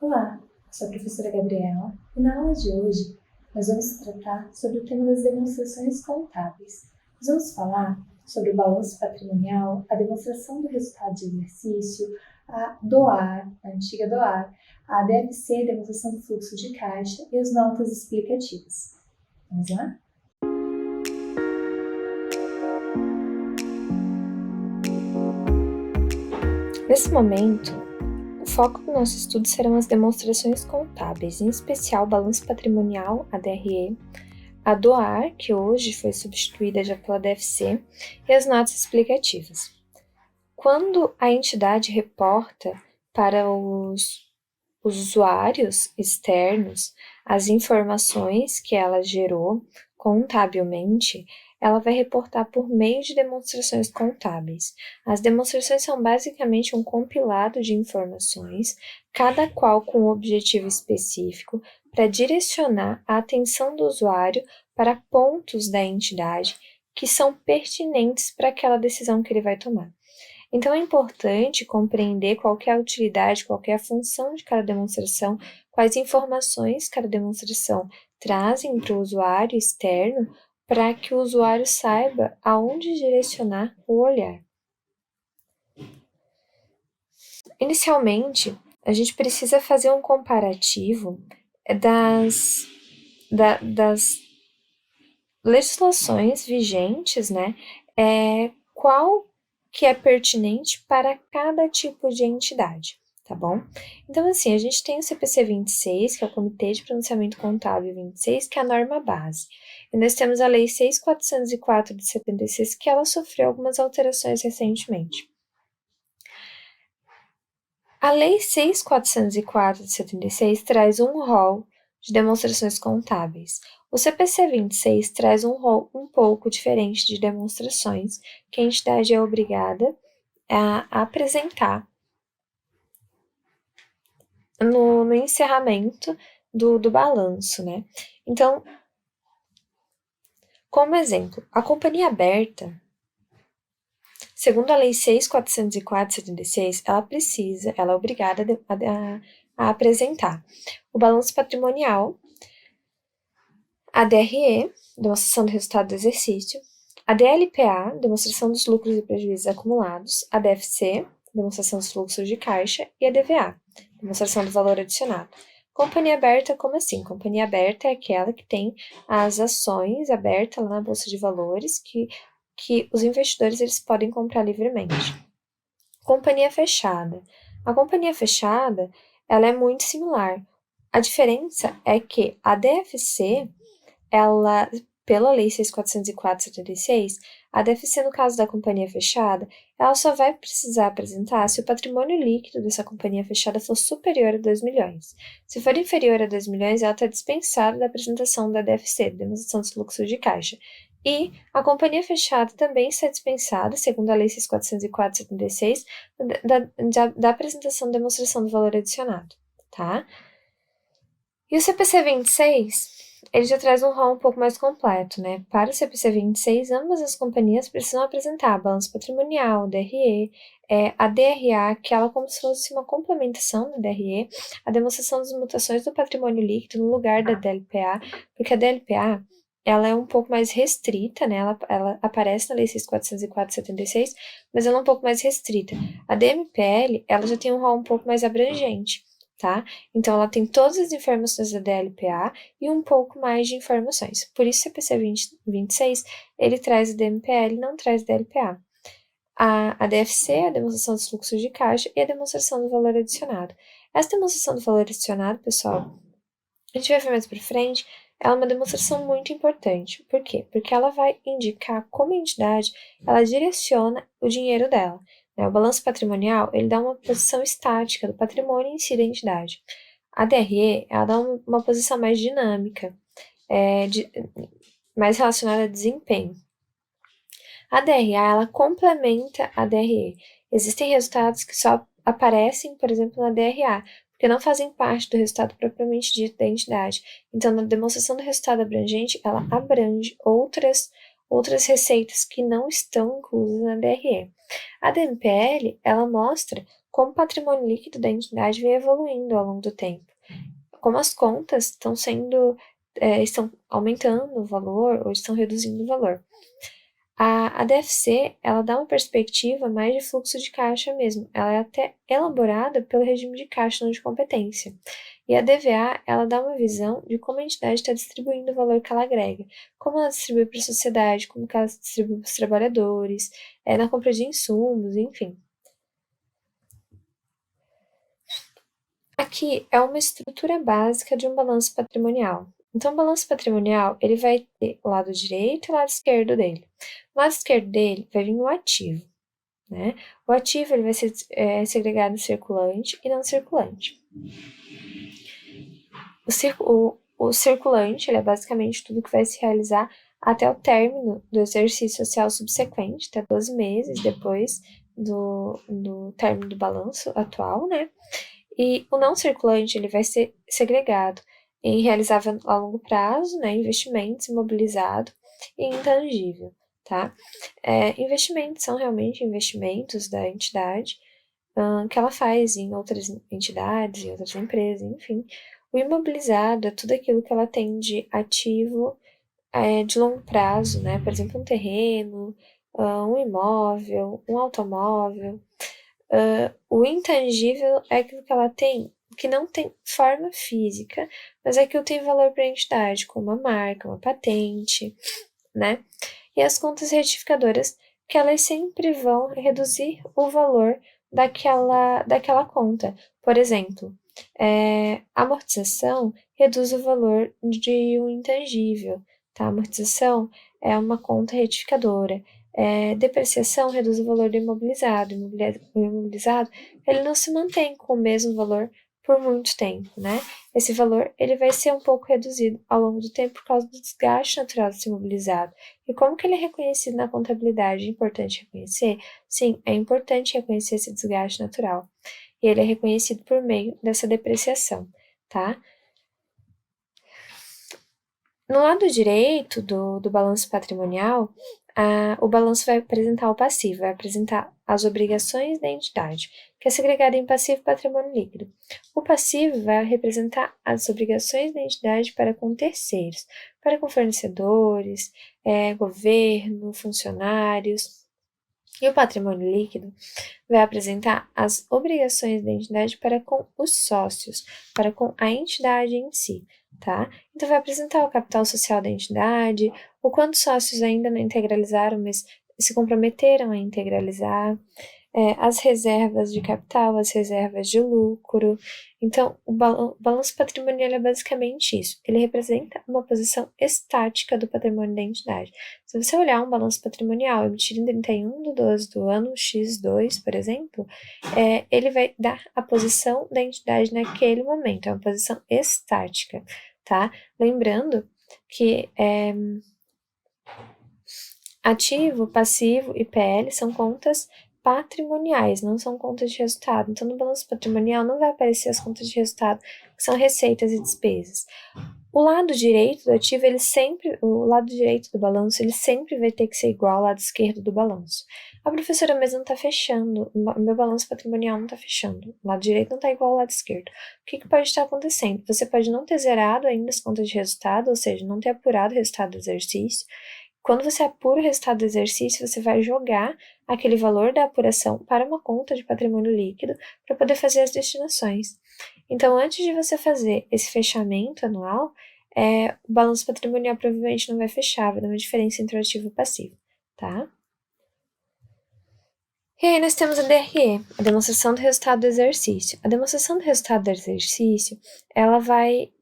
Olá, eu sou a professora Gabriela e na aula de hoje nós vamos tratar sobre o tema das demonstrações contábeis. Nós vamos falar sobre o balanço patrimonial, a demonstração do resultado de exercício, a DOAR, a antiga DOAR, a DFC, demonstração do fluxo de caixa e as notas explicativas. Vamos lá? Nesse momento, o foco do nosso estudo serão as demonstrações contábeis, em especial o balanço patrimonial, a DRE, a DOAR, que hoje foi substituída já pela DFC, e as notas explicativas. Quando a entidade reporta para os usuários externos as informações que ela gerou contabilmente, ela vai reportar por meio de demonstrações contábeis. As demonstrações são basicamente um compilado de informações, cada qual com um objetivo específico, para direcionar a atenção do usuário para pontos da entidade que são pertinentes para aquela decisão que ele vai tomar. Então, é importante compreender qual que é a utilidade, qual que é a função de cada demonstração, quais informações cada demonstração trazem para o usuário externo, para que o usuário saiba aonde direcionar o olhar. Inicialmente, a gente precisa fazer um comparativo das legislações vigentes, né? Qual que é pertinente para cada tipo de entidade, tá bom? Então, assim, a gente tem o CPC 26, que é o Comitê de Pronunciamento Contábil 26, que é a norma base. E nós temos a Lei 6.404 de 76, que ela sofreu algumas alterações recentemente. A Lei 6.404 de 76 traz um rol de demonstrações contábeis. O CPC 26 traz um rol um pouco diferente de demonstrações que a entidade é obrigada a apresentar no encerramento do balanço, né? Então, como exemplo, a companhia aberta, segundo a Lei 6.404 de 76, ela é obrigada a apresentar o balanço patrimonial, a DRE, demonstração do resultado do exercício, a DLPA, demonstração dos lucros e prejuízos acumulados, a DFC, demonstração dos fluxos de caixa, e a DVA, demonstração do valor adicionado. Companhia aberta, como assim? Companhia aberta é aquela que tem as ações abertas lá na Bolsa de Valores, que os investidores eles podem comprar livremente. Companhia fechada. A companhia fechada, ela é muito similar. A diferença é que a DFC, ela, pela Lei 6.404/76, a DFC, no caso da companhia fechada, ela só vai precisar apresentar se o patrimônio líquido dessa companhia fechada for superior a 2 milhões. Se for inferior a 2 milhões, ela está dispensada da apresentação da DFC, demonstração dos fluxos de caixa. E a companhia fechada também está dispensada, segundo a Lei 6.404/76, da apresentação da demonstração do valor adicionado, tá? E o CPC 26, ele já traz um rol um pouco mais completo, né? Para o CPC 26, ambas as companhias precisam apresentar balanço patrimonial, DRE, a DRA, que ela é como se fosse uma complementação da DRE, a demonstração das mutações do patrimônio líquido no lugar da DLPA, porque a DLPA, ela é um pouco mais restrita, né? Ela aparece na Lei 6.404/76, mas ela é um pouco mais restrita. A DMPL, ela já tem um rol um pouco mais abrangente, tá? Então, ela tem todas as informações da DLPA e um pouco mais de informações. Por isso, o CPC 26, ele traz a DMPL, não traz a DLPA. A DFC, a demonstração dos fluxos de caixa, e a demonstração do valor adicionado. Essa demonstração do valor adicionado, pessoal, a gente vai ver mais para frente, ela é uma demonstração muito importante. Por quê? Porque ela vai indicar como a entidade ela direciona o dinheiro dela. O balanço patrimonial, ele dá uma posição estática do patrimônio em si da entidade. A DRE, ela dá uma posição mais dinâmica, mais relacionada a desempenho. A DRA, ela complementa a DRE. Existem resultados que só aparecem, por exemplo, na DRA, porque não fazem parte do resultado propriamente dito da entidade. Então, na demonstração do resultado abrangente, ela abrange outras receitas que não estão inclusas na DRE. A DMPL, ela mostra como o patrimônio líquido da entidade vem evoluindo ao longo do tempo, como as contas estão aumentando o valor ou estão reduzindo o valor. A DFC, ela dá uma perspectiva mais de fluxo de caixa mesmo, ela é até elaborada pelo regime de caixa não de competência. E a DVA, ela dá uma visão de como a entidade está distribuindo o valor que ela agrega, como ela distribui para a sociedade, como ela distribui para os trabalhadores, na compra de insumos, enfim. Aqui é uma estrutura básica de um balanço patrimonial. Então, o balanço patrimonial, ele vai ter o lado direito e o lado esquerdo dele. O lado esquerdo dele vai vir o ativo, né? O ativo, ele vai ser segregado em circulante e não circulante. O circulante, ele é basicamente tudo que vai se realizar até o término do exercício social subsequente, até 12 meses depois do término do balanço atual, né? E o não circulante, ele vai ser segregado em realizável a longo prazo, né, investimentos, imobilizado e intangível, tá? Investimentos são realmente investimentos da entidade que ela faz em outras entidades, em outras empresas, enfim. O imobilizado é tudo aquilo que ela tem de ativo de longo prazo, né? Por exemplo, um terreno, um imóvel, um automóvel. O intangível é aquilo que ela tem, que não tem forma física, mas aquilo tem valor para a entidade, como uma marca, uma patente, né? E as contas retificadoras, que elas sempre vão reduzir o valor daquela conta. Por exemplo, amortização reduz o valor de um intangível, tá? Amortização é uma conta retificadora. Depreciação reduz o valor do imobilizado. O imobilizado, ele não se mantém com o mesmo valor por muito tempo, né? Esse valor, ele vai ser um pouco reduzido ao longo do tempo por causa do desgaste natural desse imobilizado. E como que ele é reconhecido na contabilidade? É importante reconhecer? Sim, é importante reconhecer esse desgaste natural. E ele é reconhecido por meio dessa depreciação, tá? No lado direito do balanço patrimonial, o balanço vai apresentar o passivo, vai apresentar as obrigações da entidade, que é segregada em passivo e patrimônio líquido. O passivo vai representar as obrigações da entidade para com terceiros, para com fornecedores, governo, funcionários. E o patrimônio líquido vai apresentar as obrigações da entidade para com os sócios, para com a entidade em si, tá? Então, vai apresentar o capital social da entidade, o quanto sócios ainda não integralizaram, mas se comprometeram a integralizar, as reservas de capital, as reservas de lucro. Então, o balanço patrimonial é basicamente isso. Ele representa uma posição estática do patrimônio da entidade. Se você olhar um balanço patrimonial emitido em 31 de 12 do ano X2, por exemplo, ele vai dar a posição da entidade naquele momento, é uma posição estática, tá? Lembrando que ativo, passivo e PL são contas patrimoniais, não são contas de resultado. Então, no balanço patrimonial não vai aparecer as contas de resultado, que são receitas e despesas. O lado direito do ativo, o lado direito do balanço, ele sempre vai ter que ser igual ao lado esquerdo do balanço. A professora mesmo não está fechando, o meu balanço patrimonial não está fechando, o lado direito não está igual ao lado esquerdo. O que pode estar acontecendo? Você pode não ter zerado ainda as contas de resultado, ou seja, não ter apurado o resultado do exercício. Quando você apura o resultado do exercício, você vai jogar aquele valor da apuração para uma conta de patrimônio líquido para poder fazer as destinações. Então, antes de você fazer esse fechamento anual, o balanço patrimonial provavelmente não vai fechar, vai dar uma diferença entre o ativo e o passivo, tá? E aí nós temos a DRE, a demonstração do resultado do exercício. A demonstração do resultado do exercício, ela vai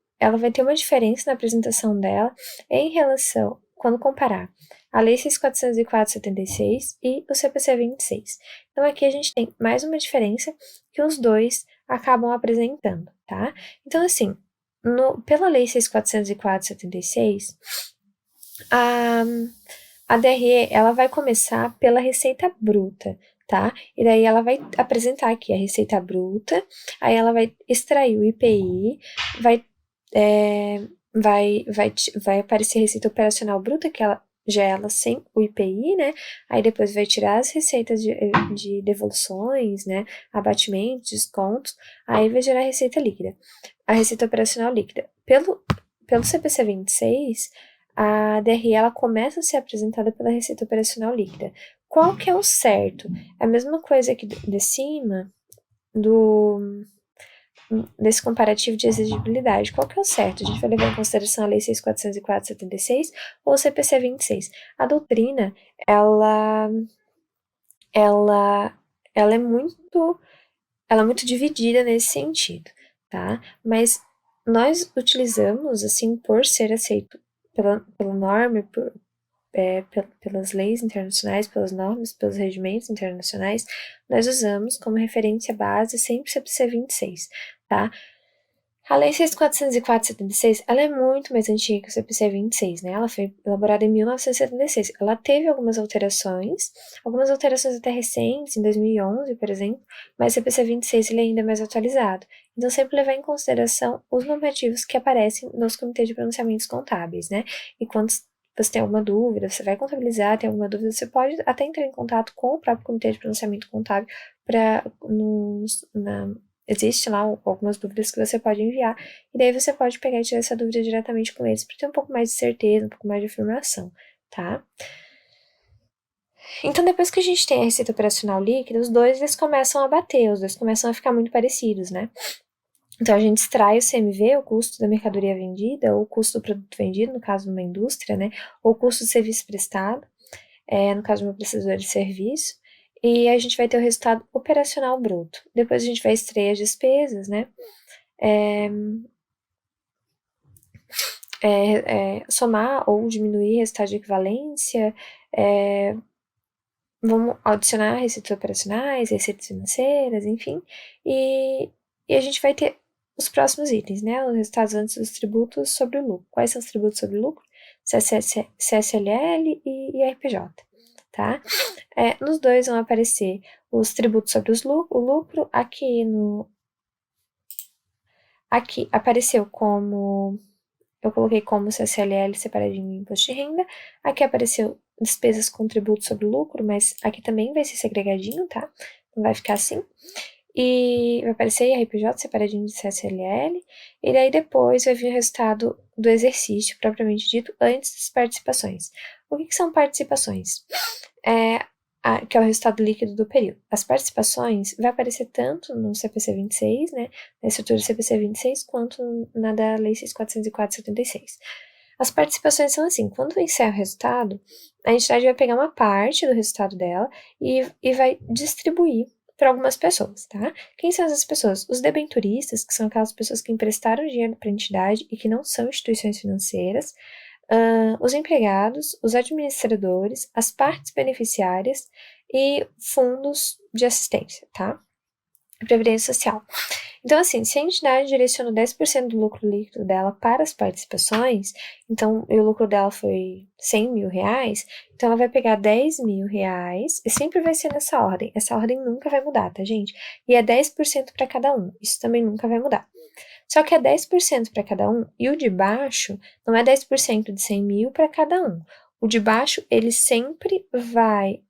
ter uma diferença na apresentação dela em relação, quando comparar a Lei 6.404/76 e o CPC 26. Então, aqui a gente tem mais uma diferença que os dois acabam apresentando, tá? Então, assim, pela Lei 6.404/76, a DRE, ela vai começar pela receita bruta, tá? E daí ela vai apresentar aqui a receita bruta, aí ela vai extrair o IPI, vai aparecer a receita operacional bruta, que ela ela sem o IPI, né? Aí depois vai tirar as receitas de devoluções, né? Abatimentos, descontos, aí vai gerar a receita líquida, a receita operacional líquida. Pelo CPC 26, a DRE ela começa a ser apresentada pela receita operacional líquida. Qual que é o certo? É a mesma coisa aqui de cima, desse comparativo de exigibilidade. Qual que é o certo? A gente vai levar em consideração a Lei 6.404/76 ou o CPC 26. A doutrina, ela, ela é muito dividida nesse sentido, tá? Mas nós utilizamos, assim, por ser aceito pela norma, pelas leis internacionais, pelas normas, pelos regimentos internacionais, nós usamos como referência base sempre o CPC 26, tá? A Lei 6.404/76, ela é muito mais antiga que o CPC 26, né? Ela foi elaborada em 1976. Ela teve algumas alterações até recentes, em 2011, por exemplo, mas o CPC 26 ele ainda é mais atualizado. Então, sempre levar em consideração os normativos que aparecem nos comitês de pronunciamentos contábeis, né? E quando você tem alguma dúvida, você vai contabilizar, tem alguma dúvida, você pode até entrar em contato com o próprio comitê de pronunciamento contábil para existe lá algumas dúvidas que você pode enviar, e daí você pode pegar e tirar essa dúvida diretamente com eles, para ter um pouco mais de certeza, um pouco mais de afirmação, tá? Então, depois que a gente tem a receita operacional líquida, os dois eles começam a bater, os dois começam a ficar muito parecidos, né? Então, a gente extrai o CMV, o custo da mercadoria vendida, ou o custo do produto vendido, no caso de uma indústria, né? Ou o custo do serviço prestado, no caso de uma prestadora de serviço, e a gente vai ter o resultado operacional bruto. Depois a gente vai extrair as despesas, né? Somar ou diminuir resultado de equivalência, vamos adicionar receitas operacionais, receitas financeiras, enfim, e a gente vai ter os próximos itens, né? Os resultados antes dos tributos sobre o lucro. Quais são os tributos sobre o lucro? CSLL e RPJ, tá? Nos dois vão aparecer os tributos sobre o lucro. Aqui apareceu como... Eu coloquei como CSLL separadinho em imposto de renda. Aqui apareceu despesas com tributo sobre o lucro, mas aqui também vai ser segregadinho, tá? Não vai ficar assim. E vai aparecer IRPJ separadinho de CSLL. E daí depois vai vir o resultado do exercício, propriamente dito, antes das participações. O que são participações? Que é o resultado líquido do período. As participações vai aparecer tanto no CPC 26, né, na estrutura do CPC 26, quanto na da Lei 6.404/76. As participações são assim: quando encerra o resultado, a entidade vai pegar uma parte do resultado dela e vai distribuir para algumas pessoas, tá? Quem são essas pessoas? Os debenturistas, que são aquelas pessoas que emprestaram dinheiro para a entidade e que não são instituições financeiras, os empregados, os administradores, as partes beneficiárias e fundos de assistência, tá? Previdência Social. Então, assim, se a entidade direciona 10% do lucro líquido dela para as participações, então, e o lucro dela foi 100 mil reais, então ela vai pegar 10 mil reais, e sempre vai ser nessa ordem. Essa ordem nunca vai mudar, tá, gente? E é 10% para cada um, isso também nunca vai mudar. Só que é 10% para cada um, e o de baixo não é 10% de 100 mil para cada um. O de baixo, ele sempre vai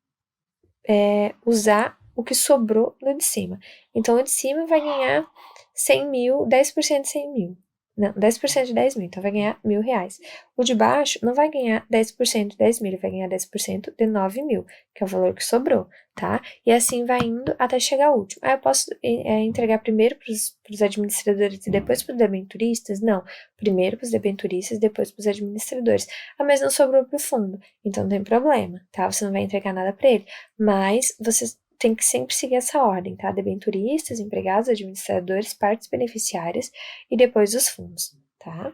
usar o que sobrou no de cima. Então, o de cima vai ganhar 100 mil, 10% de 100 mil. Não, 10% de 10 mil, então vai ganhar R$ 1.000. O de baixo não vai ganhar 10% de 10 mil, ele vai ganhar 10% de 9 mil, que é o valor que sobrou, tá? E assim vai indo até chegar ao último. Eu posso entregar primeiro para os administradores e depois para os debenturistas? Não, primeiro para os debenturistas e depois para os administradores. Mas não sobrou para o fundo, então não tem problema, tá? Você não vai entregar nada para ele, mas você tem que sempre seguir essa ordem, tá? Debenturistas, empregados, administradores, partes beneficiárias e depois os fundos, tá?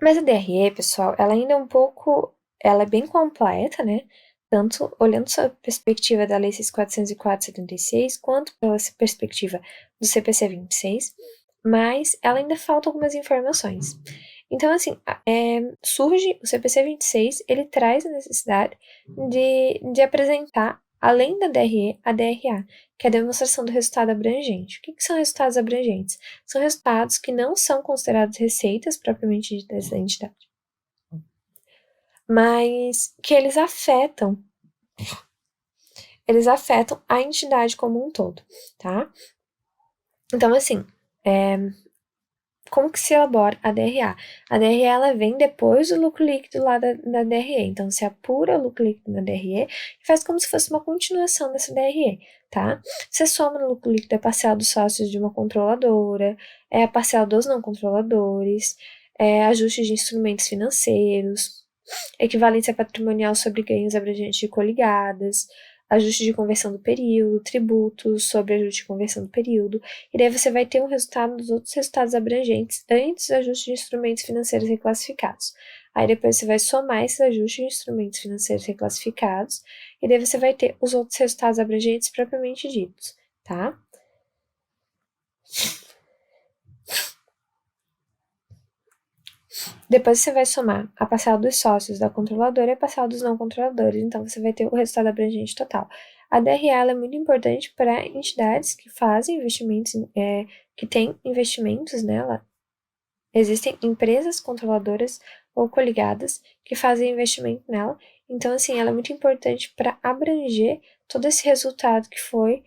Mas a DRE, pessoal, ela ainda ela é bem completa, né? Tanto olhando sob a perspectiva da Lei 6.404/76, quanto pela perspectiva do CPC 26, mas ela ainda falta algumas informações. Então, assim, surge o CPC 26, ele traz a necessidade de apresentar além da DRE, a DRA, que é a demonstração do resultado abrangente. O que são resultados abrangentes? São resultados que não são considerados receitas propriamente ditas da entidade, mas que eles afetam a entidade como um todo, tá? Então, assim, como que se elabora a DRA? A DRA, ela vem depois do lucro líquido lá da DRE. Então, se apura o lucro líquido da DRE e faz como se fosse uma continuação dessa DRE, tá? Você soma no lucro líquido a parcela dos sócios de uma controladora, a parcela dos não controladores, ajuste de instrumentos financeiros, equivalência patrimonial sobre ganhos abrangentes de coligadas, ajuste de conversão do período, tributos sobre ajuste de conversão do período, e daí você vai ter um resultado dos outros resultados abrangentes antes do ajuste de instrumentos financeiros reclassificados. Aí depois você vai somar esses ajustes de instrumentos financeiros reclassificados, e daí você vai ter os outros resultados abrangentes propriamente ditos, tá? Depois você vai somar a parcela dos sócios da controladora e a parcela dos não controladores, então você vai ter o resultado abrangente total. A DRA é muito importante para entidades que fazem investimentos, que têm investimentos nela. Existem empresas controladoras ou coligadas que fazem investimento nela, então assim, ela é muito importante para abranger todo esse resultado que foi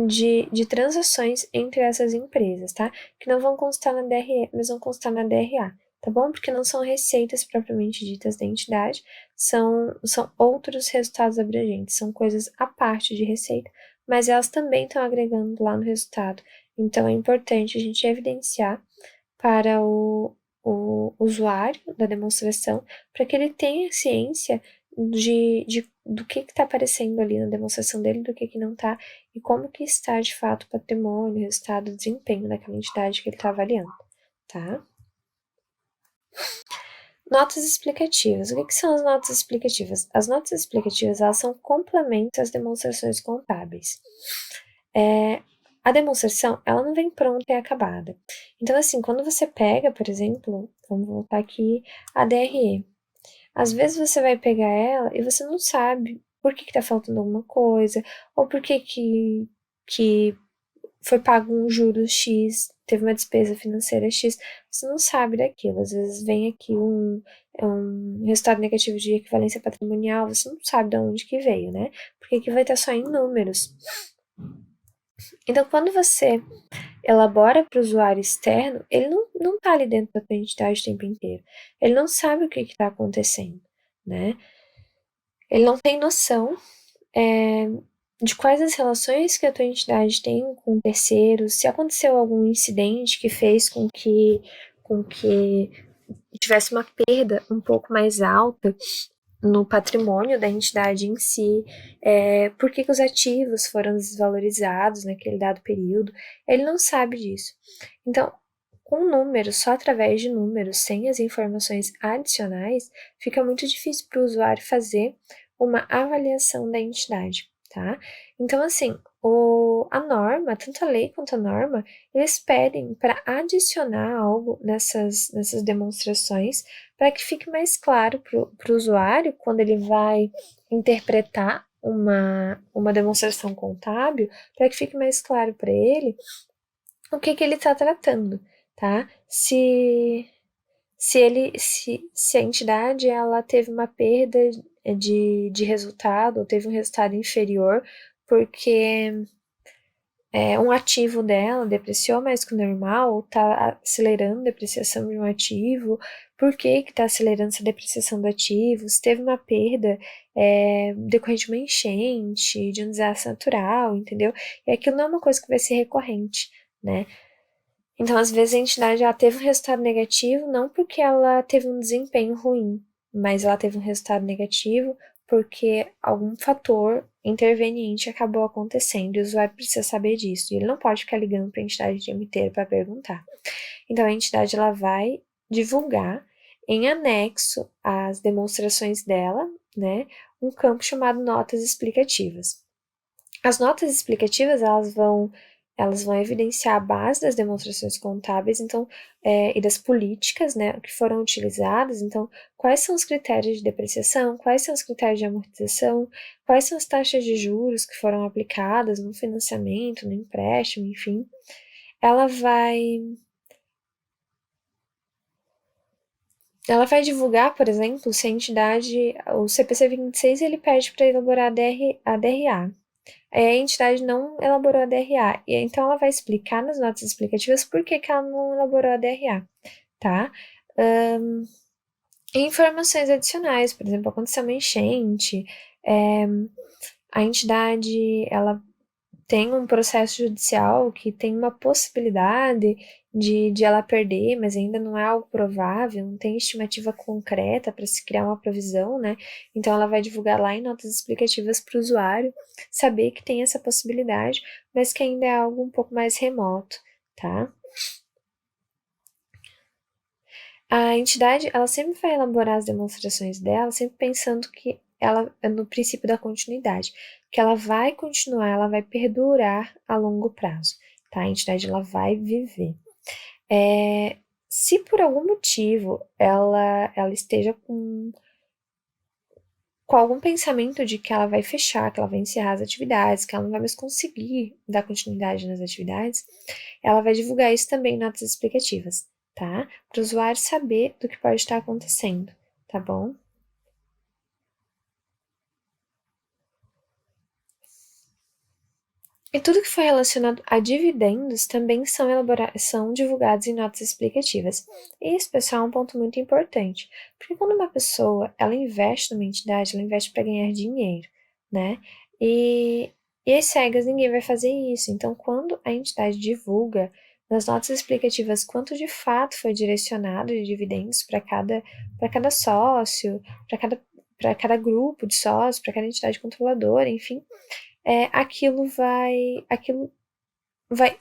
de transações entre essas empresas, tá? Que não vão constar na DRE, mas vão constar na DRA, tá bom? Porque não são receitas propriamente ditas da entidade, são outros resultados abrangentes, são coisas à parte de receita, mas elas também estão agregando lá no resultado. Então, é importante a gente evidenciar para o usuário da demonstração, para que ele tenha ciência do que está aparecendo ali na demonstração dele, do que não está, e como que está de fato o patrimônio, o resultado, o desempenho daquela entidade que ele está avaliando, tá? Notas explicativas. O que são as notas explicativas? As notas explicativas, elas são complementos às demonstrações contábeis. A demonstração, ela não vem pronta e acabada. Então, assim, quando você pega, por exemplo, vamos voltar aqui, a DRE. Às vezes você vai pegar ela e você não sabe por que tá faltando alguma coisa, ou por que foi pago um juro X, teve uma despesa financeira X, você não sabe daquilo. Às vezes vem aqui um resultado negativo de equivalência patrimonial, você não sabe de onde que veio, né? Porque aqui vai estar só em números. Então, quando você elabora para o usuário externo, ele não está ali dentro da tua entidade o tempo inteiro. Ele não sabe o que está acontecendo, né? Ele não tem noção de quais as relações que a tua entidade tem com terceiros, se aconteceu algum incidente que fez com que tivesse uma perda um pouco mais alta no patrimônio da entidade em si, por que os ativos foram desvalorizados naquele dado período, ele não sabe disso. Então, com números, só através de números, sem as informações adicionais, fica muito difícil para o usuário fazer uma avaliação da entidade, tá? Então, assim, a norma, tanto a lei quanto a norma, eles pedem para adicionar algo nessas demonstrações para que fique mais claro para o usuário, quando ele vai interpretar uma demonstração contábil, para que fique mais claro para ele o que ele está tratando, tá? Se a entidade ela teve uma perda de resultado, ou teve um resultado inferior, porque um ativo dela depreciou mais que o normal, ou está acelerando a depreciação de um ativo, por que está acelerando essa depreciação do ativo, se teve uma perda decorrente de uma enchente, de um desastre natural, entendeu? E aquilo não é uma coisa que vai ser recorrente, né? Então, às vezes, a entidade ela teve um resultado negativo, não porque ela teve um desempenho ruim, mas ela teve um resultado negativo porque algum fator interveniente acabou acontecendo e o usuário precisa saber disso. E ele não pode ficar ligando para a entidade o tempo inteiro para perguntar. Então, a entidade ela vai divulgar em anexo às demonstrações dela, né, um campo chamado notas explicativas. As notas explicativas, elas vão elas vão evidenciar a base das demonstrações contábeis, então, e das políticas, né, que foram utilizadas. Então, quais são os critérios de depreciação, quais são os critérios de amortização, quais são as taxas de juros que foram aplicadas no financiamento, no empréstimo, enfim. Ela vai divulgar, por exemplo, se a entidade, o CPC 26, ele pede para elaborar a DRA. Aí a entidade não elaborou a DRA, e então ela vai explicar nas notas explicativas por que ela não elaborou a DRA, tá? Informações adicionais, por exemplo, aconteceu uma enchente, a entidade, ela tem um processo judicial que tem uma possibilidade de ela perder, mas ainda não é algo provável, não tem estimativa concreta para se criar uma provisão, né? Então ela vai divulgar lá em notas explicativas para o usuário saber que tem essa possibilidade, mas que ainda é algo um pouco mais remoto, tá? A entidade, ela sempre vai elaborar as demonstrações dela, sempre pensando que ela é no princípio da continuidade, que ela vai continuar, ela vai perdurar a longo prazo, tá? A entidade, ela vai viver. Se por algum motivo ela esteja com algum pensamento de que ela vai fechar, que ela vai encerrar as atividades, que ela não vai mais conseguir dar continuidade nas atividades, ela vai divulgar isso também em notas explicativas, tá? Para o usuário saber do que pode estar acontecendo, tá bom? E tudo que for relacionado a dividendos também são divulgados em notas explicativas. E esse, pessoal, é um ponto muito importante, porque quando uma pessoa ela investe numa entidade, ela investe para ganhar dinheiro, né? E as cegas ninguém vai fazer isso. Então, quando a entidade divulga nas notas explicativas quanto de fato foi direcionado de dividendos para cada sócio, para cada grupo de sócios, para cada entidade controladora, enfim, aquilo vai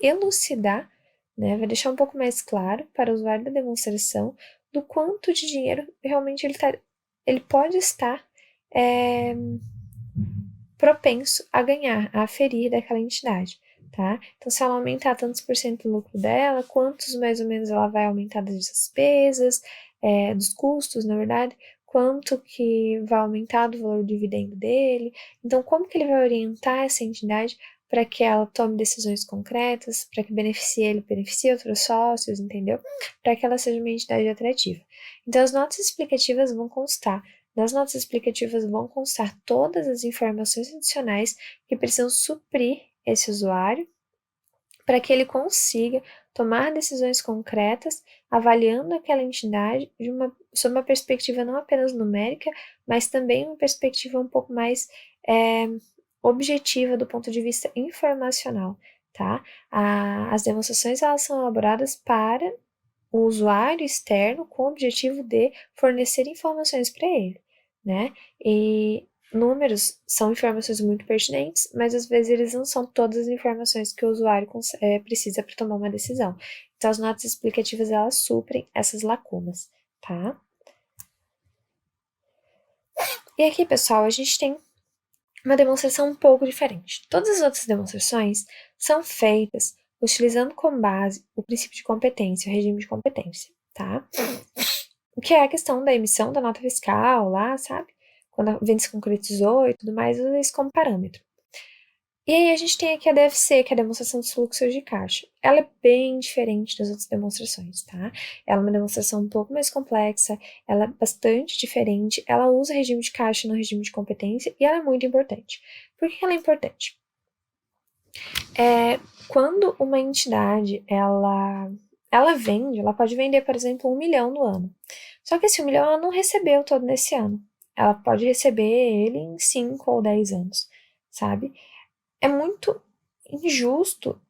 elucidar, né, vai deixar um pouco mais claro para o usuário da demonstração do quanto de dinheiro realmente ele pode estar propenso a ganhar, a aferir daquela entidade, tá? Então, se ela aumentar tantos por cento do lucro dela, quantos mais ou menos ela vai aumentar das despesas, dos custos, na verdade, quanto que vai aumentar do valor do dividendo dele. Então, como que ele vai orientar essa entidade para que ela tome decisões concretas, para que beneficie ele, beneficie outros sócios, entendeu? Para que ela seja uma entidade atrativa. Então, as notas explicativas vão constar. Nas notas explicativas vão constar todas as informações adicionais que precisam suprir esse usuário para que ele consiga tomar decisões concretas, avaliando aquela entidade sob uma perspectiva não apenas numérica, mas também uma perspectiva um pouco mais objetiva do ponto de vista informacional, tá? As demonstrações elas são elaboradas para o usuário externo com o objetivo de fornecer informações para ele, né? E números são informações muito pertinentes, mas às vezes eles não são todas as informações que o usuário precisa para tomar uma decisão. Então, as notas explicativas elas suprem essas lacunas, tá? E aqui, pessoal, a gente tem uma demonstração um pouco diferente. Todas as outras demonstrações são feitas utilizando como base o princípio de competência, o regime de competência, tá? O que é a questão da emissão da nota fiscal lá, sabe? Quando a venda se concretizou e tudo mais, usa isso como parâmetro. E aí a gente tem aqui a DFC, que é a demonstração dos fluxos de caixa. Ela é bem diferente das outras demonstrações, tá? Ela é uma demonstração um pouco mais complexa, ela é bastante diferente, ela usa regime de caixa no regime de competência e ela é muito importante. Por que ela é importante? Quando uma entidade, ela vende, ela pode vender, por exemplo, 1 milhão no ano. Só que esse 1 milhão ela não recebeu todo nesse ano. Ela pode receber ele em 5 ou 10 anos, sabe? É muito injusto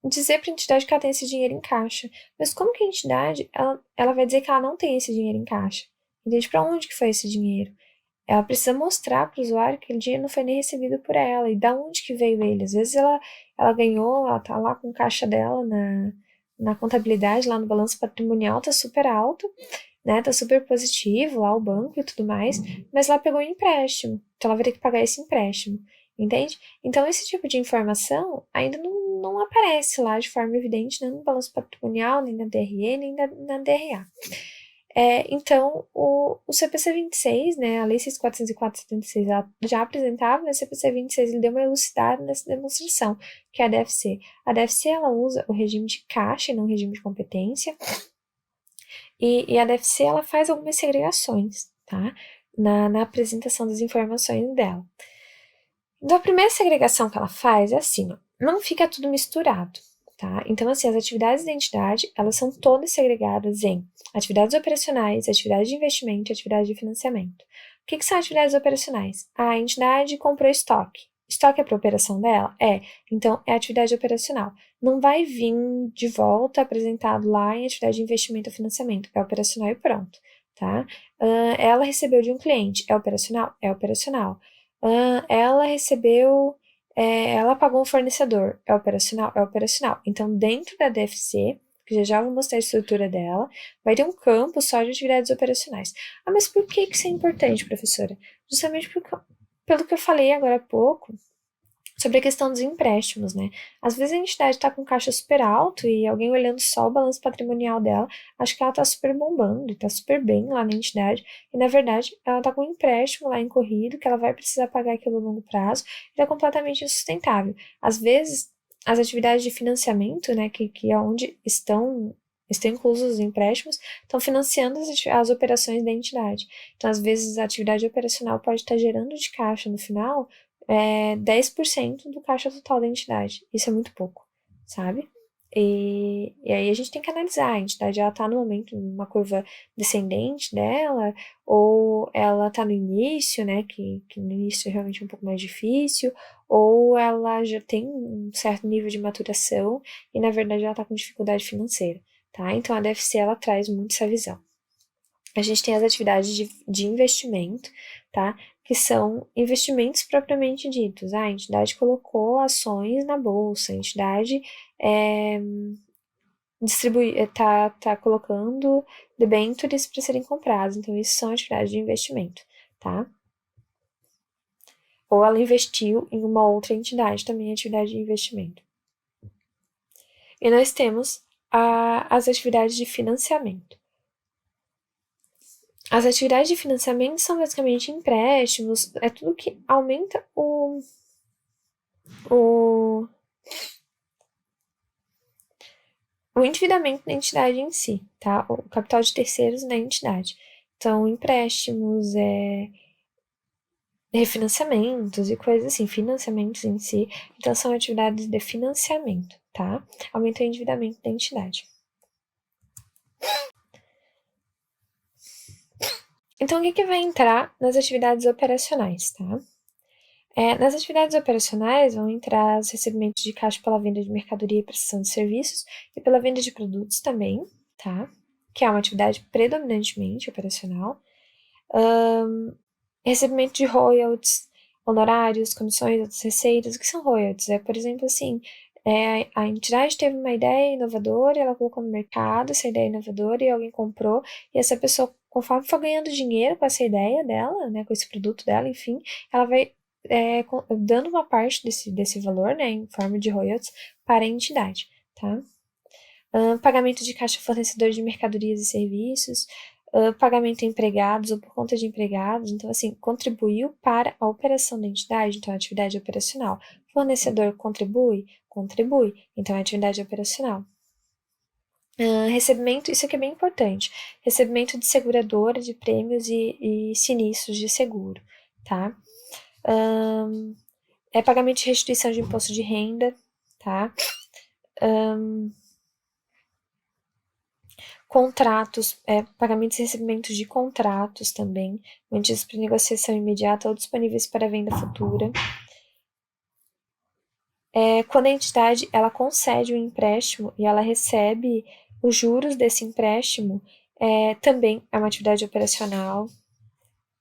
dizer para a entidade que ela tem esse dinheiro em caixa. Mas como que a entidade, ela vai dizer que ela não tem esse dinheiro em caixa? Entende? Para onde que foi esse dinheiro? Ela precisa mostrar para o usuário que aquele dinheiro não foi nem recebido por ela. E da onde que veio ele? Às vezes ela ganhou, ela tá lá com o caixa dela na contabilidade, lá no balanço patrimonial, tá super alto, né? Tá super positivo lá o banco e tudo mais, mas ela pegou um empréstimo. Então ela vai ter que pagar esse empréstimo, entende? Então esse tipo de informação ainda não aparece lá de forma evidente, nem no balanço patrimonial, nem na DRE, nem na DRA. Então, o CPC 26, né, a Lei 6.404/76, ela já apresentava, né, o CPC 26 ele deu uma elucidada nessa demonstração, que é a DFC. A DFC, ela usa o regime de caixa e não o regime de competência, e a DFC, ela faz algumas segregações, tá, na apresentação das informações dela. Então, a primeira segregação que ela faz é assim, ó, não fica tudo misturado, tá? Então, assim, as atividades da entidade, elas são todas segregadas em atividades operacionais, atividades de investimento e atividades de financiamento. O que são atividades operacionais? A entidade comprou estoque. Estoque é para operação dela? Então, é atividade operacional. Não vai vir de volta apresentado lá em atividade de investimento ou financiamento. É operacional e pronto, tá? Ela recebeu de um cliente. É operacional? É operacional. Ela recebeu, ela pagou um fornecedor, é operacional? É operacional. Então, dentro da DFC, que já vou mostrar a estrutura dela, vai ter um campo só de atividades operacionais. Mas por que isso é importante, professora? Justamente pelo que eu falei agora há pouco, sobre a questão dos empréstimos, né? Às vezes a entidade está com caixa super alto e alguém olhando só o balanço patrimonial dela, acha que ela está super bombando e está super bem lá na entidade, e na verdade ela está com um empréstimo lá incorrido, que ela vai precisar pagar aquilo a longo prazo, e é completamente insustentável. Às vezes, as atividades de financiamento, né, que é onde estão inclusos os empréstimos, estão financiando as operações da entidade. Então, às vezes, a atividade operacional pode estar gerando de caixa no final 10% do caixa total da entidade. Isso é muito pouco, sabe? E aí a gente tem que analisar, a entidade ela está no momento numa curva descendente dela, ou ela está no início, né, que no início é realmente um pouco mais difícil, ou ela já tem um certo nível de maturação e na verdade ela está com dificuldade financeira, tá? Então a DFC ela traz muito essa visão. A gente tem as atividades de investimento, tá? Que são investimentos propriamente ditos. A entidade colocou ações na bolsa, a entidade tá colocando debêntures para serem comprados. Então, isso são atividades de investimento, tá? Ou ela investiu em uma outra entidade, também é atividade de investimento. E nós temos as atividades de financiamento. As atividades de financiamento são basicamente empréstimos, é tudo que aumenta o endividamento da entidade em si, tá? O capital de terceiros na entidade. Então, empréstimos, refinanciamentos e coisas assim, financiamentos em si. Então, são atividades de financiamento, tá? Aumenta o endividamento da entidade. Então, o que vai entrar nas atividades operacionais, tá? Nas atividades operacionais vão entrar os recebimentos de caixa pela venda de mercadoria e prestação de serviços e pela venda de produtos também, tá? Que é uma atividade predominantemente operacional. Recebimento de royalties, honorários, comissões, outras receitas. O que são royalties? Por exemplo, assim, a entidade teve uma ideia inovadora, ela colocou no mercado essa ideia inovadora e alguém comprou, e essa pessoa, conforme for ganhando dinheiro com essa ideia dela, né, com esse produto dela, enfim, ela vai dando uma parte desse valor, né, em forma de royalties, para a entidade, tá? Pagamento de caixa fornecedor de mercadorias e serviços, pagamento a empregados ou por conta de empregados, então, assim, contribuiu para a operação da entidade, então, a atividade operacional. Fornecedor contribui? Contribui, então, é atividade operacional. Recebimento, isso aqui é bem importante, recebimento de seguradora de prêmios e sinistros de seguro, tá? Pagamento de restituição de imposto de renda, tá? Contratos, pagamentos e recebimentos de contratos também, mantidos para negociação imediata ou disponíveis para venda futura. Quando a entidade ela concede um empréstimo e ela recebe os juros desse empréstimo, também é uma atividade operacional.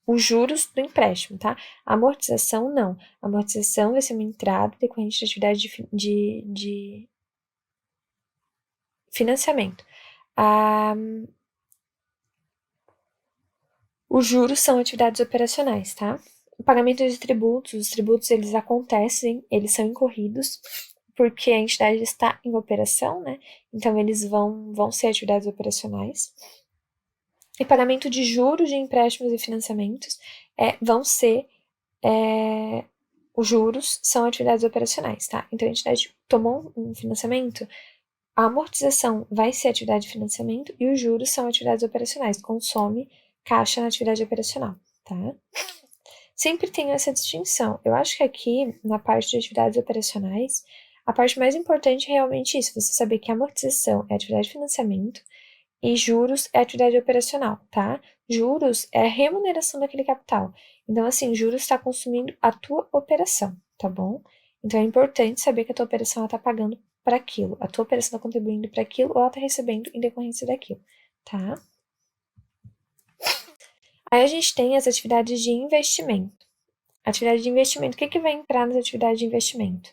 Os juros do empréstimo, tá? A amortização, não. A amortização vai ser uma entrada decorrente de atividade de financiamento. Os juros são atividades operacionais, tá? O pagamento de tributos, os tributos eles acontecem, eles são incorridos, porque a entidade está em operação, né? Então, eles vão ser atividades operacionais. E pagamento de juros de empréstimos e financiamentos vão ser os juros são atividades operacionais, tá? Então, a entidade tomou um financiamento, a amortização vai ser atividade de financiamento e os juros são atividades operacionais, consome caixa na atividade operacional, tá? Sempre tenho essa distinção. Eu acho que aqui, na parte de atividades operacionais, a parte mais importante é realmente isso, você saber que a amortização é atividade de financiamento e juros é atividade operacional, tá? Juros é a remuneração daquele capital. Então, assim, juros está consumindo a tua operação, tá bom? Então, é importante saber que a tua operação está pagando para aquilo, a tua operação está contribuindo para aquilo ou ela está recebendo em decorrência daquilo, tá? Aí a gente tem as atividades de investimento. Atividade de investimento, o que vai entrar nas atividades de investimento?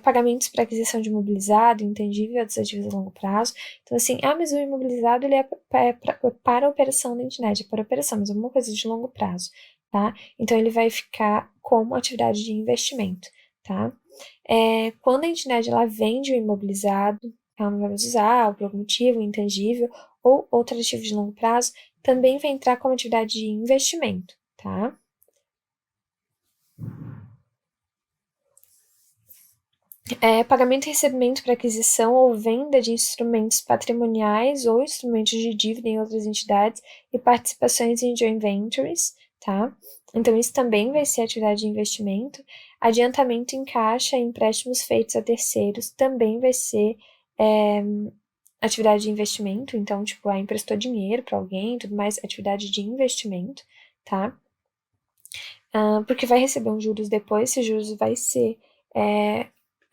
Pagamentos para aquisição de imobilizado, intangível, dos ativos a longo prazo. Então, assim, mas o imobilizado ele para a operação da entidade, é para a operação, mas é uma coisa de longo prazo, tá? Então, ele vai ficar como atividade de investimento, tá? Quando a entidade ela vende o imobilizado, ela não vai mais usar, ou por algum motivo, intangível, ou outro ativo de longo prazo, também vai entrar como atividade de investimento, tá? Pagamento e recebimento para aquisição ou venda de instrumentos patrimoniais ou instrumentos de dívida em outras entidades e participações em joint ventures, tá? Então, isso também vai ser atividade de investimento. Adiantamento em caixa e empréstimos feitos a terceiros também vai ser atividade de investimento. Então, tipo, emprestou dinheiro para alguém, tudo mais, atividade de investimento, tá? Porque vai receber uns juros depois, esses juros vai ser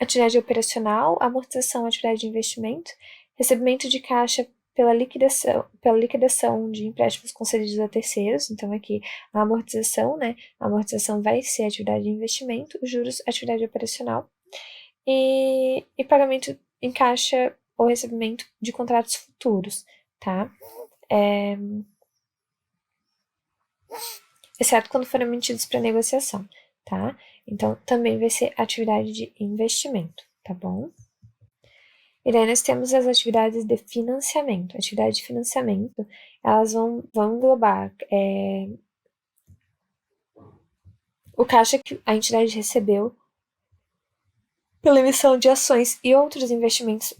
atividade operacional, amortização, atividade de investimento, recebimento de caixa pela liquidação de empréstimos concedidos a terceiros. Então, aqui, a amortização, né? A amortização vai ser atividade de investimento, os juros, atividade operacional. E pagamento em caixa ou recebimento de contratos futuros, tá? Exceto quando forem emitidos para negociação, tá? Então, também vai ser atividade de investimento, tá bom? E daí nós temos as atividades de financiamento. Atividade de financiamento, elas vão englobar o caixa que a entidade recebeu pela emissão de ações e outros investimentos,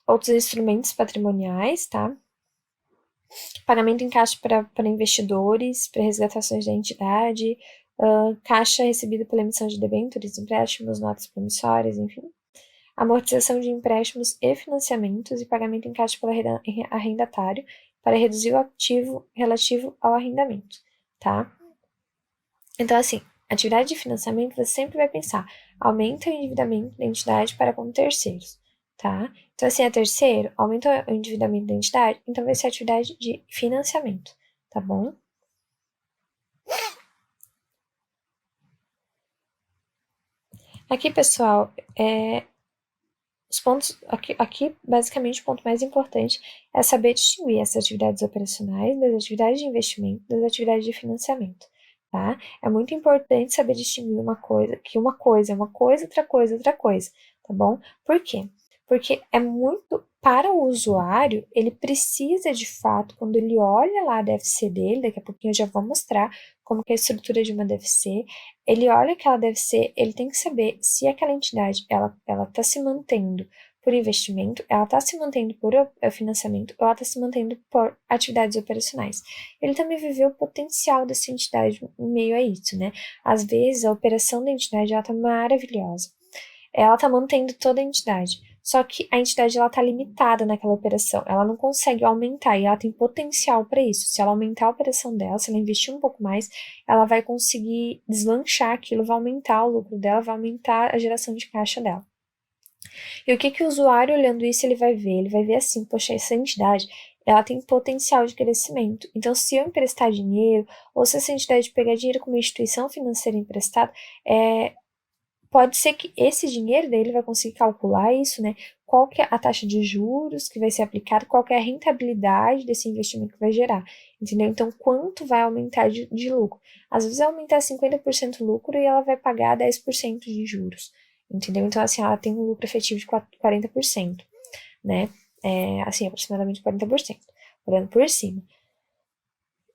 outros instrumentos patrimoniais, tá? Pagamento em caixa para investidores, para resgatações da entidade, caixa recebida pela emissão de debêntures, empréstimos, notas promissórias, enfim. Amortização de empréstimos e financiamentos e pagamento em caixa pelo arrendatário para reduzir o ativo relativo ao arrendamento, tá? Então, assim, atividade de financiamento você sempre vai pensar, aumenta o endividamento da entidade para com terceiros, tá? Então, assim, terceiro, aumenta o endividamento da entidade, então vai ser atividade de financiamento, tá bom? Aqui, pessoal, os pontos, aqui, basicamente, o ponto mais importante é saber distinguir essas atividades operacionais das atividades de investimento, das atividades de financiamento, tá? É muito importante saber distinguir que uma coisa é uma coisa, outra coisa, tá bom? Por quê? Porque é muito, para o usuário, ele precisa de fato, quando ele olha lá a DFC dele, daqui a pouquinho eu já vou mostrar como que é a estrutura de uma DFC, ele olha aquela DFC, ele tem que saber se aquela entidade, ela está se mantendo por investimento, ela está se mantendo por financiamento, ou ela está se mantendo por atividades operacionais. Ele também vê o potencial dessa entidade em meio a isso, né? Às vezes, a operação da entidade, ela está maravilhosa. Ela está mantendo toda a entidade. Só que a entidade ela está limitada naquela operação, ela não consegue aumentar e ela tem potencial para isso. Se ela aumentar a operação dela, se ela investir um pouco mais, ela vai conseguir deslanchar aquilo, vai aumentar o lucro dela, vai aumentar a geração de caixa dela. E o que o usuário olhando isso ele vai ver? Ele vai ver assim, poxa, essa entidade ela tem potencial de crescimento. Então, se eu emprestar dinheiro, ou se essa entidade pegar dinheiro com uma instituição financeira emprestada, pode ser que esse dinheiro dele vai conseguir calcular isso, né? Qual que é a taxa de juros que vai ser aplicada, qual que é a rentabilidade desse investimento que vai gerar, entendeu? Então, quanto vai aumentar de lucro? Às vezes vai aumentar 50% lucro e ela vai pagar 10% de juros. entendeu? Então, assim, ela tem um lucro efetivo de 40%, né? Assim, aproximadamente 40%, olhando por cima.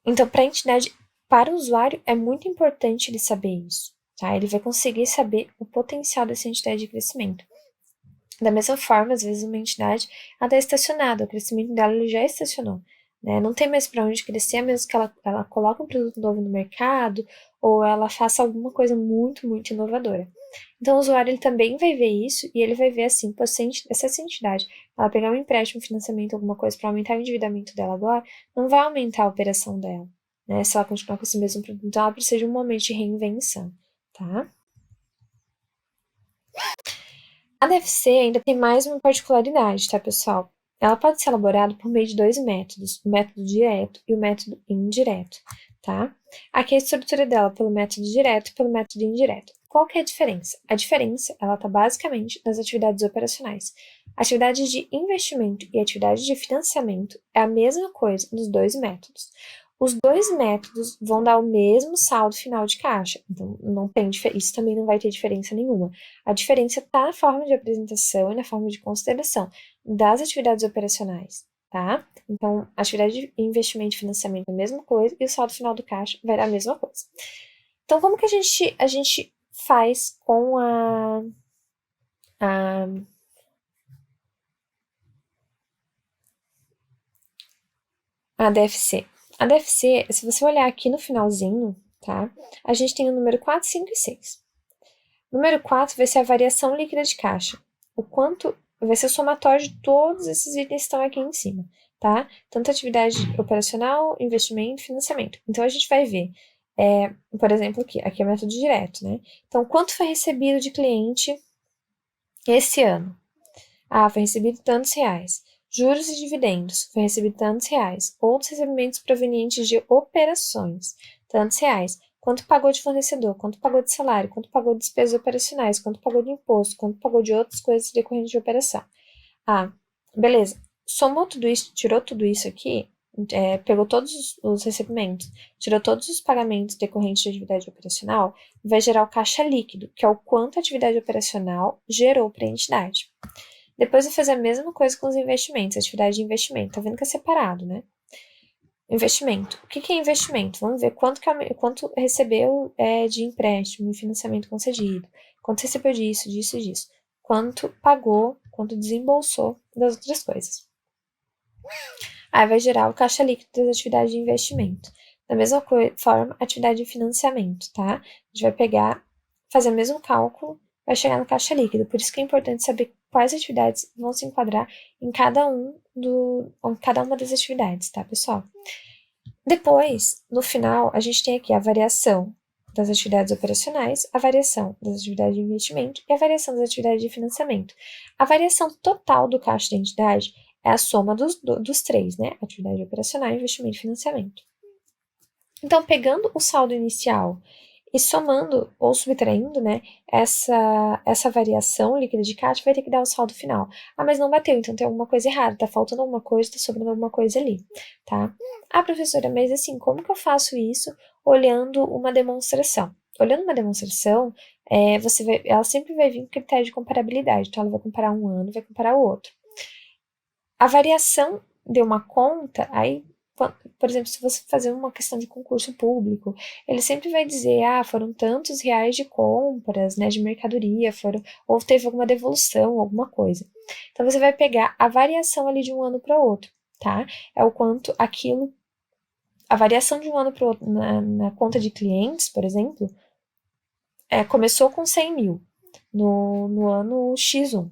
Então, para a entidade, para o usuário, é muito importante ele saber isso, tá? Ele vai conseguir saber o potencial dessa entidade de crescimento. Da mesma forma, às vezes uma entidade está estacionada, o crescimento dela ele já estacionou, né? Não tem mais para onde crescer, a menos que ela coloque um produto novo no mercado ou ela faça alguma coisa muito, muito inovadora. Então, o usuário ele também vai ver isso e ele vai ver assim, se essa entidade ela pegar um empréstimo, um financiamento, alguma coisa para aumentar o endividamento dela agora, não vai aumentar a operação dela, né? Se ela continuar com esse mesmo produto. Então, ela precisa de um momento de reinvenção, tá? A DFC ainda tem mais uma particularidade, tá, pessoal? Ela pode ser elaborada por meio de dois métodos, o método direto e o método indireto, tá? Aqui a estrutura dela pelo método direto e pelo método indireto. Qual que é a diferença? A diferença, ela está basicamente nas atividades operacionais. Atividade de investimento e atividade de financiamento é a mesma coisa nos dois métodos. Os dois métodos vão dar o mesmo saldo final de caixa, então não tem isso também não vai ter diferença nenhuma. A diferença está na forma de apresentação e na forma de consideração das atividades operacionais, tá? Então, a atividade de investimento e financiamento é a mesma coisa e o saldo final do caixa vai dar a mesma coisa. Então, como que a gente faz com a DFC? A DFC, se você olhar aqui no finalzinho, tá? A gente tem o número 4, 5 e 6. Número 4 vai ser a variação líquida de caixa. O quanto vai ser o somatório de todos esses itens que estão aqui em cima, tá? Tanto atividade operacional, investimento, financiamento. Então, a gente vai ver, por exemplo, aqui é o método direto, né? Então, quanto foi recebido de cliente esse ano? Ah, foi recebido tantos reais. Juros e dividendos, foi recebido tantos reais. Outros recebimentos provenientes de operações, tantos reais. Quanto pagou de fornecedor, quanto pagou de salário, quanto pagou de despesas operacionais, quanto pagou de imposto, quanto pagou de outras coisas decorrentes de operação. Ah, beleza. Somou tudo isso, tirou tudo isso aqui, pegou todos os recebimentos, tirou todos os pagamentos decorrentes de atividade operacional, vai gerar o caixa líquido, que é o quanto a atividade operacional gerou para a entidade. Depois vai fazer a mesma coisa com os investimentos, atividade de investimento. Tá vendo que é separado, né? Investimento. O que é investimento? Vamos ver quanto recebeu de empréstimo e financiamento concedido. Quanto recebeu disso, disso e disso. Quanto pagou, quanto desembolsou das outras coisas. Aí vai gerar o caixa líquido das atividades de investimento. Da mesma forma, atividade de financiamento, tá? A gente vai pegar, fazer o mesmo cálculo, vai chegar no caixa líquido. Por isso que é importante saber quais atividades vão se enquadrar em cada uma das atividades, tá, pessoal? Depois, no final, a gente tem aqui a variação das atividades operacionais, a variação das atividades de investimento e a variação das atividades de financiamento. A variação total do caixa da entidade é a soma dos três, né? Atividade operacional, investimento e financiamento. Então, pegando o saldo inicial e somando ou subtraindo, né, essa variação líquida de caixa, vai ter que dar o saldo final. Ah, mas não bateu, então tem alguma coisa errada, tá faltando alguma coisa, tá sobrando alguma coisa ali, tá? Ah, professora, mas assim, como que eu faço isso olhando uma demonstração? Olhando uma demonstração, ela sempre vai vir com critério de comparabilidade, então ela vai comparar um ano, vai comparar o outro. A variação de uma conta, aí por exemplo, se você fazer uma questão de concurso público, ele sempre vai dizer, foram tantos reais de compras, né, de mercadoria, ou teve alguma devolução, alguma coisa. Então, você vai pegar a variação ali de um ano para o outro, tá? É o quanto aquilo, a variação de um ano para o outro na conta de clientes, por exemplo, começou com 100 mil no ano X1.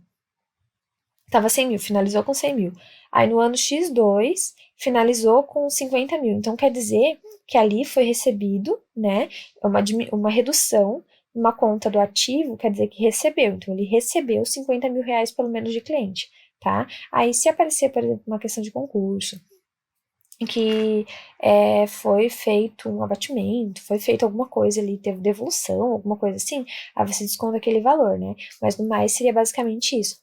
Estava 100 mil, finalizou com 100 mil. Aí no ano X2, finalizou com 50 mil. Então quer dizer que ali foi recebido, né, uma redução numa conta do ativo, quer dizer que recebeu. Então ele recebeu 50 mil reais pelo menos de cliente, tá? Aí se aparecer, por exemplo, uma questão de concurso, em que foi feito um abatimento, foi feito alguma coisa ali, teve devolução, alguma coisa assim, aí você desconta aquele valor, né? Mas no mais seria basicamente isso.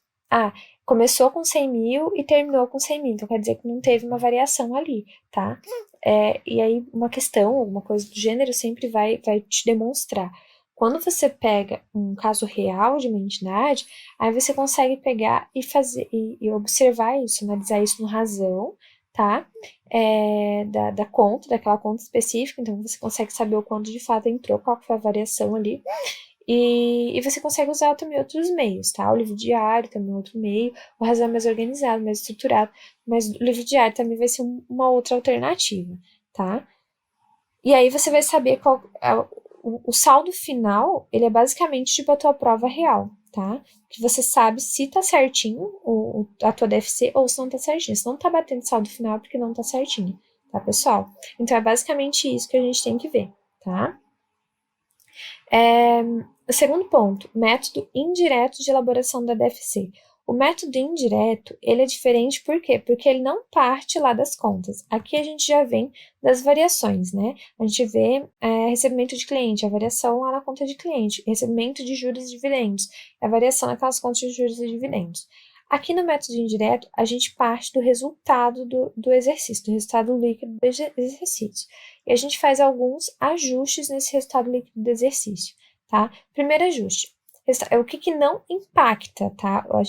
Começou com 100 mil e terminou com 100 mil, então quer dizer que não teve uma variação ali, tá? E aí uma questão, alguma coisa do gênero sempre vai te demonstrar Quando você pega um caso real de uma entidade, aí você consegue pegar e fazer e observar isso, analisar isso no razão, tá? Da conta, daquela conta específica, então você consegue saber o quanto de fato entrou, qual que foi a variação ali. E você consegue usar também outros meios, tá? O livro diário também é outro meio, o razão é mais organizado, mais estruturado, mas o livro diário também vai ser uma outra alternativa, tá? E aí você vai saber qual o saldo final, ele é basicamente tipo a tua prova real, tá? Que você sabe se tá certinho a tua DFC ou se não tá certinho. Se não tá batendo saldo final é porque não tá certinho, tá, pessoal? Então é basicamente isso que a gente tem que ver, tá? O segundo ponto, método indireto de elaboração da DFC. O método indireto, ele é diferente por quê? Porque ele não parte lá das contas. Aqui a gente já vem das variações, né? A gente vê recebimento de cliente, a variação lá na conta de cliente, recebimento de juros e dividendos, a variação naquelas contas de juros e dividendos. Aqui no método indireto, a gente parte do resultado do exercício, do resultado líquido do exercício. E a gente faz alguns ajustes nesse resultado líquido do exercício, tá? Primeiro ajuste. O que não impacta, tá? O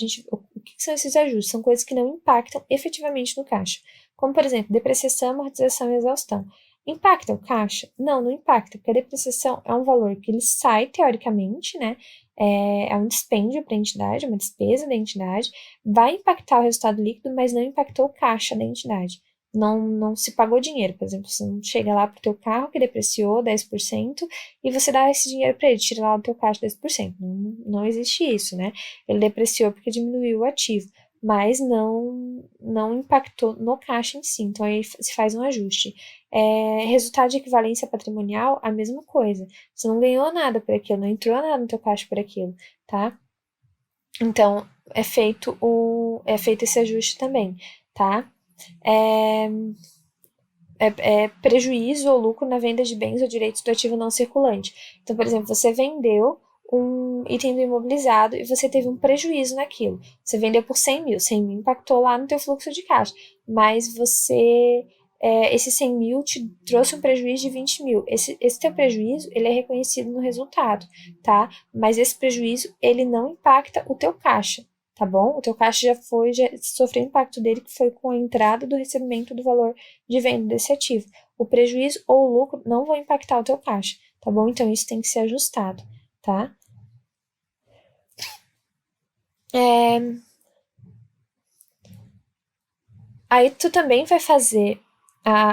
que são esses ajustes? São coisas que não impactam efetivamente no caixa. Como, por exemplo, depreciação, amortização e exaustão. Impacta o caixa? Não, não impacta, porque a depreciação é um valor que ele sai teoricamente, né? É um dispêndio para a entidade, uma despesa da entidade, vai impactar o resultado líquido, mas não impactou o caixa da entidade. Não se pagou dinheiro, por exemplo, você não chega lá para o teu carro que depreciou 10% e você dá esse dinheiro para ele, tira lá do teu caixa 10%. Não existe isso, né? Ele depreciou porque diminuiu o ativo, mas não impactou no caixa em si, então aí se faz um ajuste. Resultado de equivalência patrimonial, a mesma coisa. Você não ganhou nada por aquilo, não entrou nada no teu caixa por aquilo, tá? Então, é feito esse ajuste também, tá? Prejuízo ou lucro na venda de bens ou direitos do ativo não circulante. Então, por exemplo, você vendeu um item do imobilizado e você teve um prejuízo naquilo. Você vendeu por 100 mil, 100 mil impactou lá no teu fluxo de caixa, mas esse 100 mil te trouxe um prejuízo de 20 mil. Esse teu prejuízo, ele é reconhecido no resultado, tá? Mas esse prejuízo, ele não impacta o teu caixa, tá bom? O teu caixa já sofreu o impacto dele, que foi com a entrada do recebimento do valor de venda desse ativo. O prejuízo ou o lucro não vão impactar o teu caixa, tá bom? Então, isso tem que ser ajustado, tá? Aí, tu também vai fazer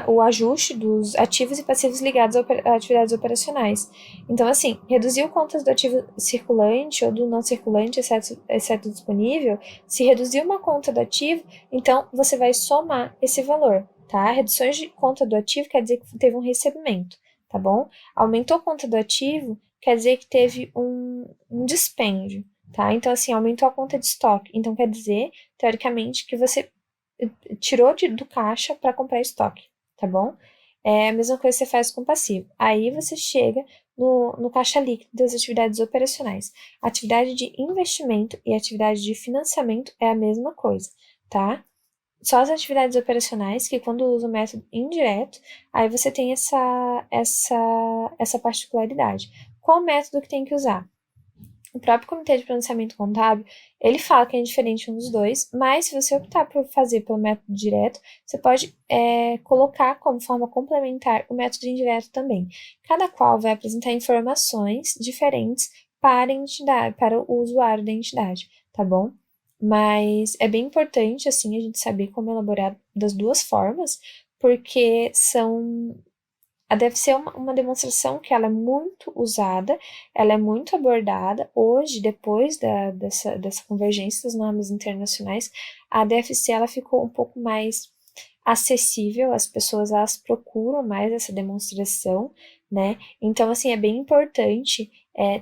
o ajuste dos ativos e passivos ligados a atividades operacionais. Então, assim, reduziu contas do ativo circulante ou do não circulante, exceto disponível. Se reduziu uma conta do ativo, então você vai somar esse valor, tá? Reduções de conta do ativo quer dizer que teve um recebimento, tá bom? Aumentou a conta do ativo, quer dizer que teve um dispêndio, tá? Então, assim, aumentou a conta de estoque. Então, quer dizer, teoricamente, que você tirou do caixa para comprar estoque, tá bom? É a mesma coisa que você faz com o passivo. Aí você chega no caixa líquido das atividades operacionais. Atividade de investimento e atividade de financiamento é a mesma coisa, tá? Só as atividades operacionais, que quando usa o método indireto, aí você tem essa particularidade. Qual método que tem que usar? O próprio Comitê de Pronunciamento Contábil, ele fala que é diferente um dos dois, mas se você optar por fazer pelo método direto, você pode colocar como forma complementar o método indireto também. Cada qual vai apresentar informações diferentes para a entidade, para o usuário da entidade, tá bom? Mas é bem importante, assim, a gente saber como elaborar das duas formas, porque deve ser uma demonstração que ela é muito usada, ela é muito abordada. Hoje, depois dessa convergência das normas internacionais, a DFC ela ficou um pouco mais acessível, as pessoas elas procuram mais essa demonstração, né? Então, assim, é bem importante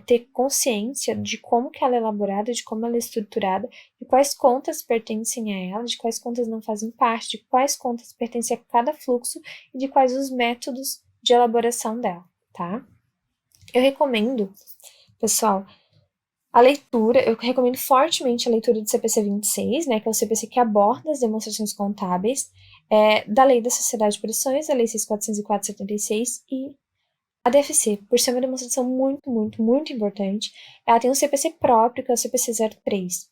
ter consciência de como que ela é elaborada, de como ela é estruturada, de quais contas pertencem a ela, de quais contas não fazem parte, de quais contas pertencem a cada fluxo e de quais os métodos de elaboração dela, tá? Eu recomendo, pessoal, eu recomendo fortemente a leitura do CPC 26, né, que é o CPC que aborda as demonstrações contábeis, da Lei da Sociedade de Operações, a Lei 6.404/76 e A DFC, por ser uma demonstração muito, muito, muito importante, ela tem um CPC próprio, que é o CPC 03.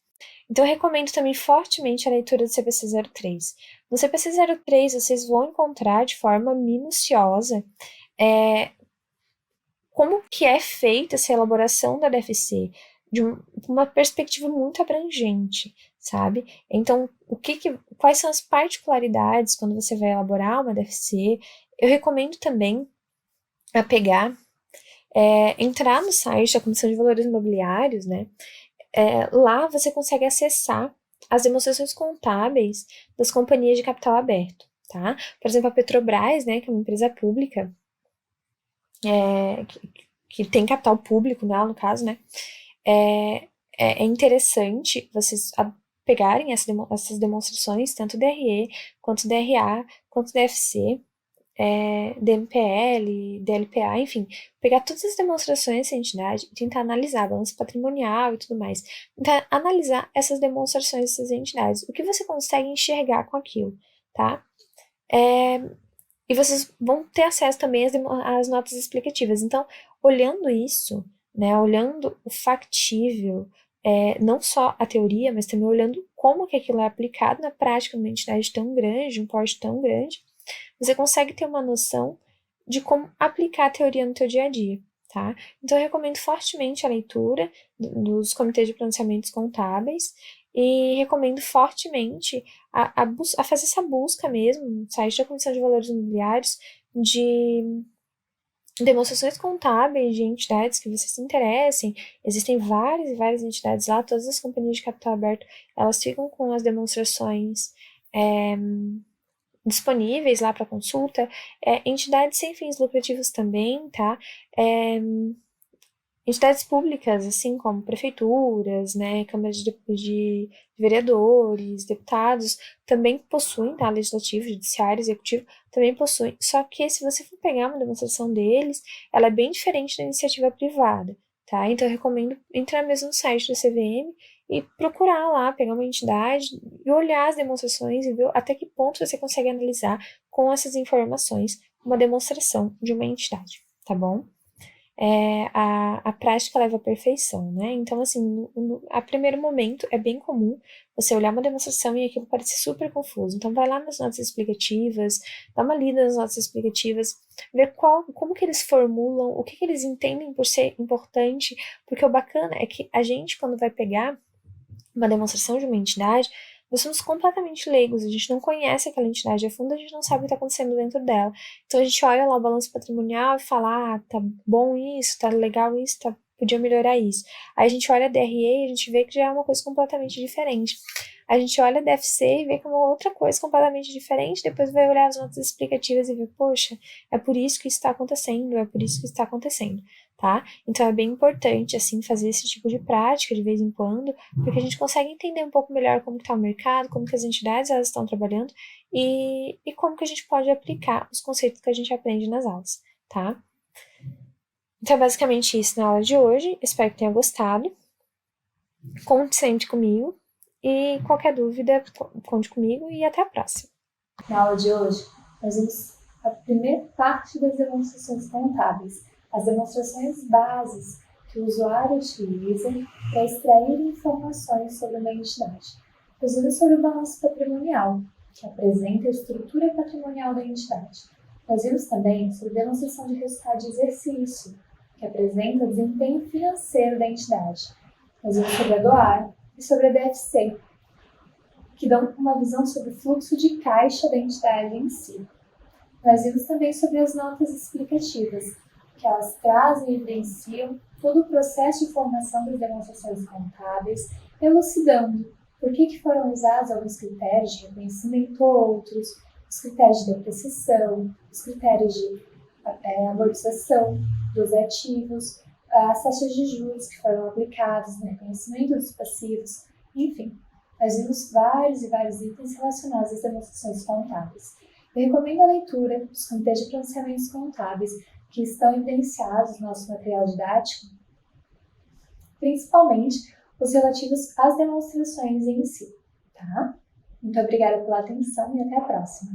Então, eu recomendo também fortemente a leitura do CPC 03. No CPC 03, vocês vão encontrar de forma minuciosa como que é feita essa elaboração da DFC, de uma perspectiva muito abrangente, sabe? Então, quais são as particularidades quando você vai elaborar uma DFC? Eu recomendo também entrar no site da Comissão de Valores Imobiliários, né? Lá você consegue acessar as demonstrações contábeis das companhias de capital aberto, tá? Por exemplo, a Petrobras, né, que é uma empresa pública, que tem capital público, né, no caso, né? É interessante vocês pegarem essas demonstrações, tanto DRE, quanto DRA, quanto DFC, DMPL, DLPA, enfim, pegar todas as demonstrações dessa entidade e tentar analisar balanço patrimonial e tudo mais. Tentar analisar essas demonstrações dessas entidades, o que você consegue enxergar com aquilo, tá? E vocês vão ter acesso também às notas explicativas. Então, olhando isso, né, olhando o factível, não só a teoria, mas também olhando como que aquilo é aplicado na prática numa entidade tão grande, um porte tão grande, você consegue ter uma noção de como aplicar a teoria no teu dia a dia, tá? Então, eu recomendo fortemente a leitura dos comitês de pronunciamentos contábeis e recomendo fortemente a fazer essa busca mesmo no site da Comissão de Valores Imobiliários de demonstrações contábeis de entidades que vocês se interessem. Existem várias e várias entidades lá, todas as companhias de capital aberto, elas ficam com as demonstrações disponíveis lá para consulta, entidades sem fins lucrativos também, tá? Entidades públicas, assim como prefeituras, né, câmaras de vereadores, deputados, também possuem, tá? Legislativo, judiciário, executivo, também possuem. Só que se você for pegar uma demonstração deles, ela é bem diferente da iniciativa privada, tá? Então, eu recomendo entrar mesmo no site do CVM e procurar lá, pegar uma entidade e olhar as demonstrações e ver até que ponto você consegue analisar com essas informações uma demonstração de uma entidade, tá bom? A prática leva à perfeição, né? Então, assim, a primeiro momento é bem comum você olhar uma demonstração e aquilo parecer super confuso. Então, vai lá nas notas explicativas, dá uma lida nas notas explicativas, ver como que eles formulam, o que eles entendem por ser importante, porque o bacana é que a gente, quando vai pegar uma demonstração de uma entidade, nós somos completamente leigos, a gente não conhece aquela entidade a fundo, a gente não sabe o que está acontecendo dentro dela. Então a gente olha lá o balanço patrimonial e fala, tá bom isso, tá legal isso, podia melhorar isso. Aí a gente olha a DRE e a gente vê que já é uma coisa completamente diferente. A gente olha a DFC e vê que é uma outra coisa completamente diferente, depois vai olhar as notas explicativas e ver, poxa, é por isso que isso está acontecendo, é por isso que isso está acontecendo, tá? Então é bem importante, assim, fazer esse tipo de prática de vez em quando, porque a gente consegue entender um pouco melhor como está o mercado, como que as entidades elas estão trabalhando e como que a gente pode aplicar os conceitos que a gente aprende nas aulas, tá? Então é basicamente isso na aula de hoje, espero que tenha gostado. Conte sempre comigo e qualquer dúvida, conte comigo e até a próxima. Na aula de hoje, nós vimos a primeira parte das demonstrações contábeis, as demonstrações bases que o usuário utiliza para extrair informações sobre uma entidade. Nós vimos sobre o balanço patrimonial, que apresenta a estrutura patrimonial da entidade. Nós vimos também sobre a demonstração de resultado de exercício, que apresenta o desempenho financeiro da entidade. Nós vimos sobre a DOAR e sobre a DFC, que dão uma visão sobre o fluxo de caixa da entidade em si. Nós vimos também sobre as notas explicativas, que elas trazem e evidenciam todo o processo de formação das demonstrações contábeis, elucidando por que foram usados alguns critérios de reconhecimento ou outros, os critérios de depreciação, os critérios de amortização dos ativos, as taxas de juros que foram aplicadas no reconhecimento dos passivos, enfim. Nós vimos vários e vários itens relacionados às demonstrações contábeis. Eu recomendo a leitura dos comitês de pronunciamentos contábeis que estão evidenciados no nosso material didático, principalmente os relativos às demonstrações em si, tá? Muito obrigada pela atenção e até a próxima.